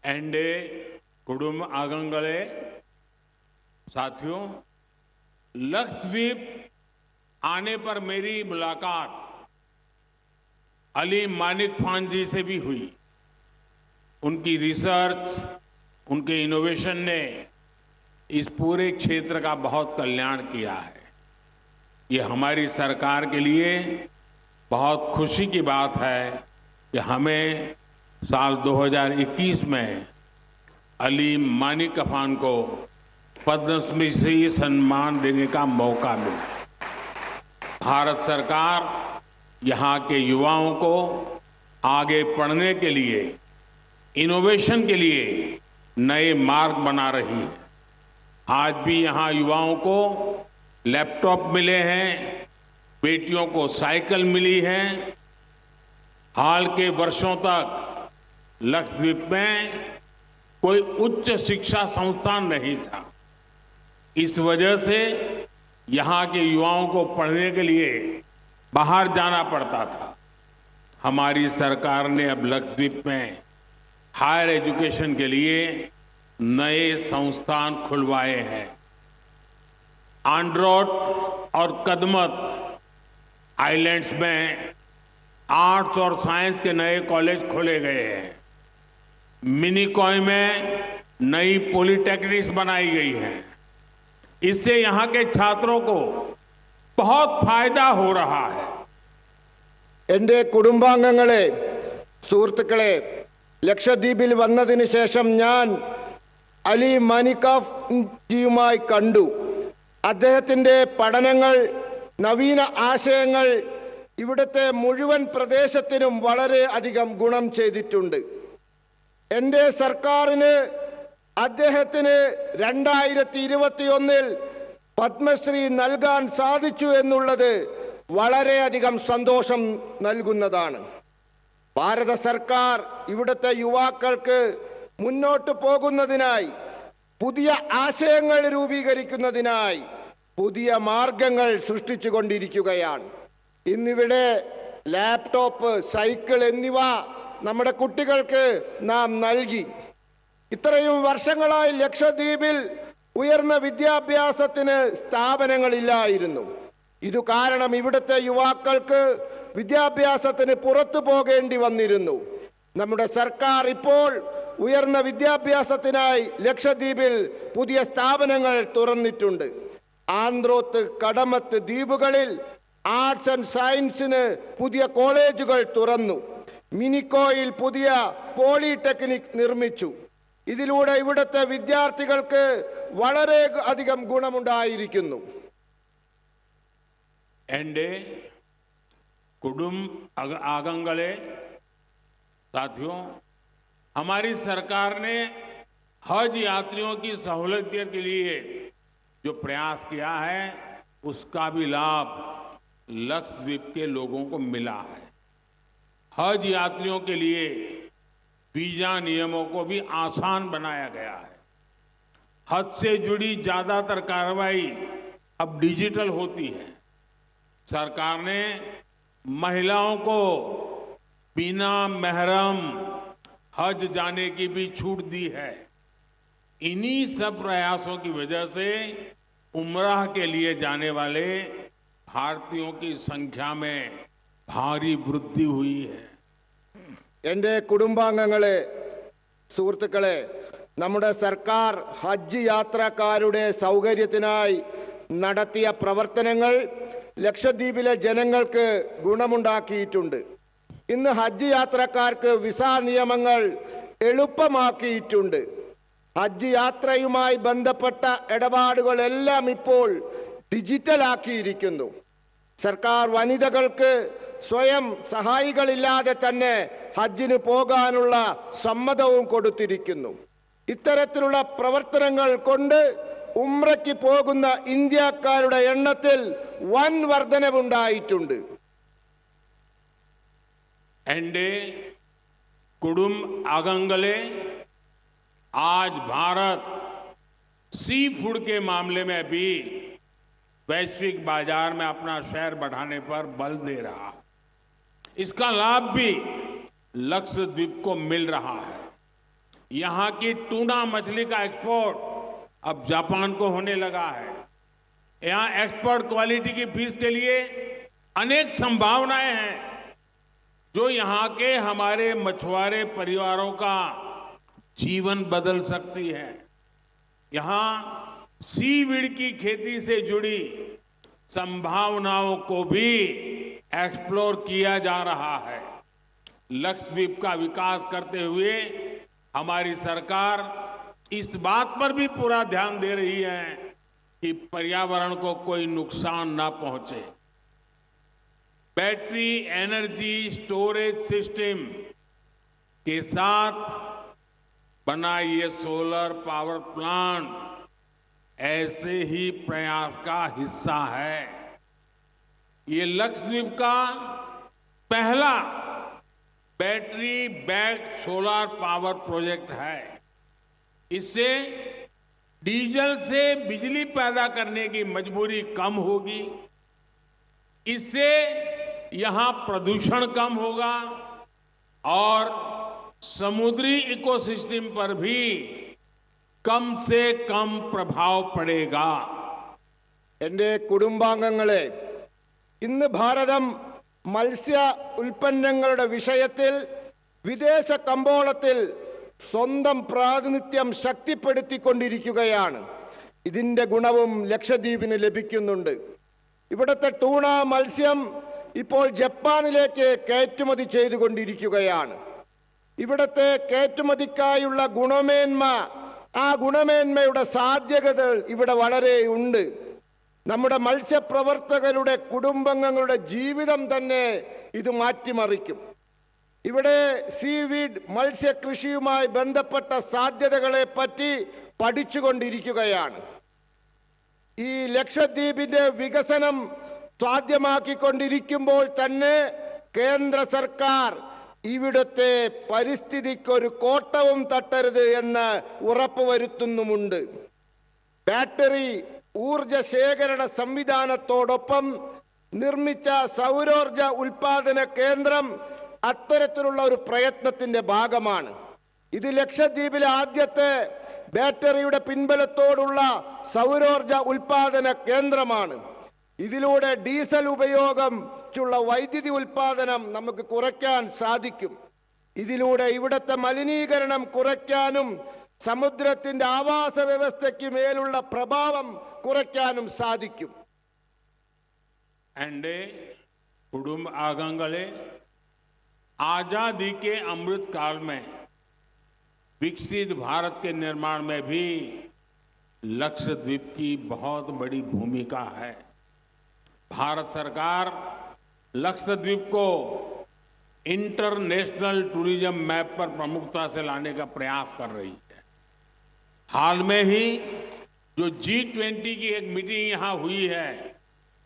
एंडे कुडुम आगंगले साथियों, लक्षद्वीप आने पर मेरी मुलाकात अली मानिक खान जी से भी हुई। उनकी रिसर्च, उनके इनोवेशन ने इस पूरे क्षेत्र का बहुत कल्याण किया है। ये हमारी सरकार के लिए बहुत खुशी की बात है कि हमें साल 2021 में अली मानिक खान को पद्मश्री सम्मान देने का मौका मिला। भारत सरकार यहाँ के युवाओं को आगे पढ़ने के लिए, इनोवेशन के लिए नए मार्ग बना रही है। आज भी यहाँ युवाओं को लैपटॉप मिले हैं, बेटियों को साइकिल मिली है। हाल के वर्षों तक लक्षद्वीप में कोई उच्च शिक्षा संस्थान नहीं था। इस वजह से यहाँ के युवाओं को पढ़ने के लिए बाहर जाना पड़ता था। हमारी सरकार ने अब लक्षद्वीप में हायर एजुकेशन के लिए नए संस्थान खुलवाए हैं। आंड्रोट और कदमत आइलैंड्स में आर्ट्स और साइंस के नए कॉलेज खोले गए हैं। मिनिकॉय में नई पॉलिटेक्निक्स बनाई गई हैं। इससे यहाँ के छात्रों को बहुत फायदा हो रहा है। എന്റെ കുടുംബാംഗങ്ങളെ, സുഹൃത്തുക്കളെ, ലക്ഷദ്വീപിൽ വന്നതിന് ശേഷം ഞാൻ അലി മാനിക്കാഫ്ജിയുമായി കണ്ടു. അദ്ദേഹത്തിൻ്റെ പഠനങ്ങൾ, നവീന ആശയങ്ങൾ ഇവിടുത്തെ മുഴുവൻ പ്രദേശത്തിനും വളരെ അധികം ഗുണം ചെയ്തിട്ടുണ്ട്. എൻ്റെ സർക്കാരിന് അദ്ദേഹത്തിന് 2021 പത്മശ്രീ നൽകാൻ സാധിച്ചു എന്നുള്ളത് വളരെയധികം സന്തോഷം നൽകുന്നതാണ്. ഭാരത സർക്കാർ ഇവിടുത്തെ യുവാക്കൾക്ക് മുന്നോട്ട് പോകുന്നതിനായി, പുതിയ ആശയങ്ങൾ രൂപീകരിക്കുന്നതിനായി പുതിയ മാർഗങ്ങൾ സൃഷ്ടിച്ചുകൊണ്ടിരിക്കുകയാണ്. ഇന്നിവിടെ ലാപ്ടോപ്പ്, സൈക്കിൾ എന്നിവ നമ്മുടെ കുട്ടികൾക്ക് നാം നൽകി. ഇത്രയും വർഷങ്ങളായി ലക്ഷദ്വീപിൽ ഉയർന്ന വിദ്യാഭ്യാസത്തിന് സ്ഥാപനങ്ങളില്ലായിരുന്നു. ഇതു കാരണം ഇവിടുത്തെ യുവാക്കൾക്ക് വിദ്യാഭ്യാസത്തിന് പുറത്തു പോകേണ്ടി വന്നിരുന്നു. നമ്മുടെ സർക്കാർ ഇപ്പോൾ ഉയർന്ന വിദ്യാഭ്യാസത്തിനായി ലക്ഷദ്വീപിൽ പുതിയ സ്ഥാപനങ്ങൾ തുറന്നിട്ടുണ്ട്. ആന്ത്രോത്ത്, കടമത്ത് ദ്വീപുകളിൽ ആർട്സ് ആൻഡ് സയൻസിന് പുതിയ കോളേജുകൾ തുറന്നു. മിനിക്കോയിൽ പുതിയ പോളിടെക്നിക് നിർമ്മിച്ചു. ഇതിലൂടെ ഇവിടുത്തെ വിദ്യാർത്ഥികൾക്ക് വളരെ അധികം ഗുണമുണ്ടായിരിക്കുന്നു. एंडे कुडुम आगंगले साथियों, हमारी सरकार ने हज यात्रियों की सहूलियत के लिए जो प्रयास किया है, उसका भी लाभ लक्षद्वीप के लोगों को मिला है। हज यात्रियों के लिए वीजा नियमों को भी आसान बनाया गया है। हज से जुड़ी ज्यादातर कार्रवाई अब डिजिटल होती है। सरकार ने महिलाओं को बिना महरम हज जाने की भी छूट दी है। इन्हीं सब प्रयासों की वजह से उम्राह के लिए जाने वाले भारतीयों की संख्या में भारी वृद्धि हुई है. എൻ്റെ കുടുംബാംഗങ്ങളെ, സുഹൃത്തുക്കളെ, നമ്മുടെ സർക്കാർ ഹജ്ജ് യാത്രക്കാരുടെ സൗകര്യത്തിനായി നടത്തിയ പ്രവർത്തനങ്ങൾ ലക്ഷദ്വീപിലെ ജനങ്ങൾക്ക് ഗുണമുണ്ടാക്കിയിട്ടുണ്ട്. ഇന്ന് ഹജ്ജ് യാത്രക്കാർക്ക് വിസ നിയമങ്ങൾ എളുപ്പമാക്കിയിട്ടുണ്ട്. ഹജ്ജ് യാത്രയുമായി ബന്ധപ്പെട്ട ഇടപാടുകളെല്ലാം ഇപ്പോൾ ഡിജിറ്റലാക്കിയിരിക്കുന്നു. സർക്കാർ വനിതകൾക്ക് സ്വയം സഹായികളില്ലാതെ തന്നെ ഹജ്ജിന് പോകാനുള്ള സമ്മതവും കൊടുത്തിരിക്കുന്നു. ഇത്തരത്തിലുള്ള പ്രവർത്തനങ്ങൾ കൊണ്ട് ഉംറയ്ക്ക് പോകുന്ന ഇന്ത്യക്കാരുടെ എണ്ണത്തിൽ വൻ വർധനവുണ്ടായിട്ടുണ്ട്. एंडे कुडुम आगंगले, आज भारत सी फूड के मामले में भी वैश्विक बाजार में अपना शेयर बढ़ाने पर बल दे रहा है। इसका लाभ भी लक्षद्वीप को मिल रहा है। यहां की टूना मछली का एक्सपोर्ट अब जापान को होने लगा है। यहां एक्सपोर्ट क्वालिटी की फिश के लिए अनेक संभावनाएं हैं जो यहां के हमारे मछुआरे परिवारों का जीवन बदल सकती है। यहां सीवीड की खेती से जुड़ी संभावनाओं को भी एक्सप्लोर किया जा रहा है। लक्षद्वीप का विकास करते हुए हमारी सरकार इस बात पर भी पूरा ध्यान दे रही है कि पर्यावरण को कोई नुकसान ना पहुंचे। बैटरी एनर्जी स्टोरेज सिस्टम के साथ बना ये सोलर पावर प्लांट ऐसे ही प्रयास का हिस्सा है। ये लक्षद्वीप का पहला battery backed solar power project है। इससे डीजल से बिजली पैदा करने की मजबूरी कम होगी। इससे यहां प्रदूषण कम होगा और समुद्री इकोसिस्टम पर भी कम से कम प्रभाव पड़ेगा। എന്റെ കുടുംബാംഗങ്ങളെ, ഇന്ന് ഭാരതം മത്സ്യ ഉൽപ്പന്നങ്ങളുടെ വിഷയത്തിൽ വിദേശ കമ്പോളത്തിൽ സ്വന്തം പ്രാതിനിധ്യം ശക്തിപ്പെടുത്തിക്കൊണ്ടിരിക്കുകയാണ്. ഇതിന്റെ ഗുണവും ലക്ഷദ്വീപിന് ലഭിക്കുന്നുണ്ട്. ഇവിടുത്തെ ടൂണ മത്സ്യം ഇപ്പോൾ ജപ്പാനിലേക്ക് കയറ്റുമതി ചെയ്തുകൊണ്ടിരിക്കുകയാണ്. ഇവിടുത്തെ കയറ്റുമതിക്കായുള്ള ഗുണമേന്മ, ആ ഗുണമേന്മയുടെ സാധ്യതകൾ ഇവിടെ വളരെ ഉണ്ട്. നമ്മുടെ മത്സ്യപ്രവർത്തകരുടെ കുടുംബങ്ങളുടെ ജീവിതം തന്നെ ഇത് മാറ്റിമറിക്കും. ഇവിടെ സീവീഡ് മത്സ്യകൃഷിയുമായി ബന്ധപ്പെട്ട സാധ്യതകളെ പറ്റി പഠിച്ചുകൊണ്ടിരിക്കുകയാണ്. ഈ ലക്ഷദ്വീപിന്റെ വികസനം സാധ്യമാക്കിക്കൊണ്ടിരിക്കുമ്പോൾ തന്നെ കേന്ദ്ര സർക്കാർ ഇവിടുത്തെ പരിസ്ഥിതിക്കൊരു കോട്ടവും തട്ടരുത് എന്ന് ഉറപ്പുവരുത്തുന്നുമുണ്ട്. ബാറ്ററി ഊർജ ശേഖരണ സംവിധാനത്തോടൊപ്പം നിർമ്മിച്ച സൗരോർജ ഉൽപാദന കേന്ദ്രം അത്തരത്തിലുള്ള ഒരു പ്രയത്നത്തിന്റെ ഭാഗമാണ്. ഇത് ലക്ഷദ്വീപിലെ ആദ്യത്തെ ബാറ്ററിയുടെ പിൻബലത്തോടുള്ള സൗരോർജ ഉൽപാദന കേന്ദ്രമാണ്. ഇതിലൂടെ ഡീസൽ ഉപയോഗിച്ചുള്ള വൈദ്യുതി ഉൽപാദനം നമുക്ക് കുറയ്ക്കാൻ സാധിക്കും. ഇതിലൂടെ ഇവിടുത്തെ മലിനീകരണം കുറയ്ക്കാനും സമുദ്രത്തിന്റെ ആവാസ വ്യവസ്ഥയ്ക്ക് മേലുള്ള പ്രഭാവം കുറയ്ക്കാനും സാധിക്കും. എന്റെ കുടുംബാംഗങ്ങളെ, आजादी के अमृत काल में विकसित भारत के निर्माण में भी लक्षद्वीप की बहुत बड़ी भूमिका है। भारत सरकार लक्षद्वीप को इंटरनेशनल टूरिज्म मैप पर प्रमुखता से लाने का प्रयास कर रही है। हाल में ही जो G20 की एक मीटिंग यहां हुई है,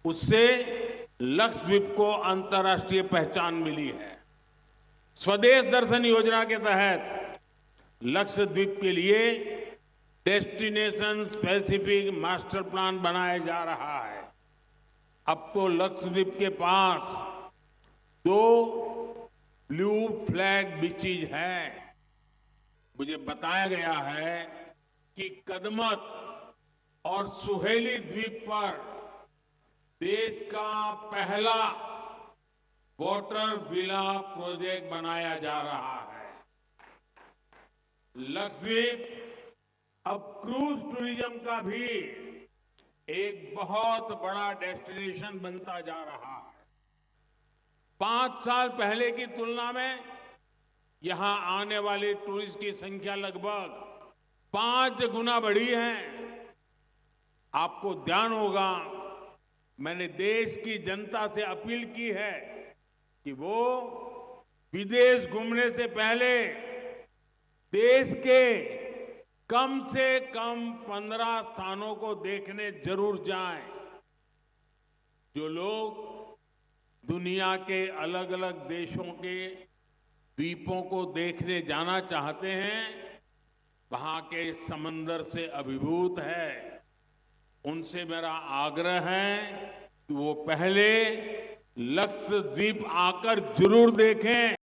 उससे लक्षद्वीप को अंतर्राष्ट्रीय पहचान मिली है। स्वदेश दर्शन योजना के तहत लक्षद्वीप के लिए डेस्टिनेशन स्पेसिफिक मास्टर प्लान बनाया जा रहा है। अब तो लक्षद्वीप के पास 2 ब्लू फ्लैग बीचेज है। मुझे बताया गया है कि कदमत और सुहेली द्वीप पर देश का पहला वाटर विला प्रोजेक्ट बनाया जा रहा है। लक्षद्वीप अब क्रूज टूरिज्म का भी एक बहुत बड़ा डेस्टिनेशन बनता जा रहा है। 5 साल पहले की तुलना में यहां आने वाले टूरिस्ट की संख्या लगभग 5 गुना बढ़ी है। आपको ध्यान होगा, मैंने देश की जनता से अपील की है कि वो विदेश घूमने से पहले देश के कम से कम 15 स्थानों को देखने जरूर जाएं। जो लोग दुनिया के अलग अलग देशों के द्वीपों को देखने जाना चाहते हैं, वहां के समंदर से अभिभूत है, उनसे मेरा आग्रह है कि वो पहले लक्षद्वीप आकर जरूर देखें।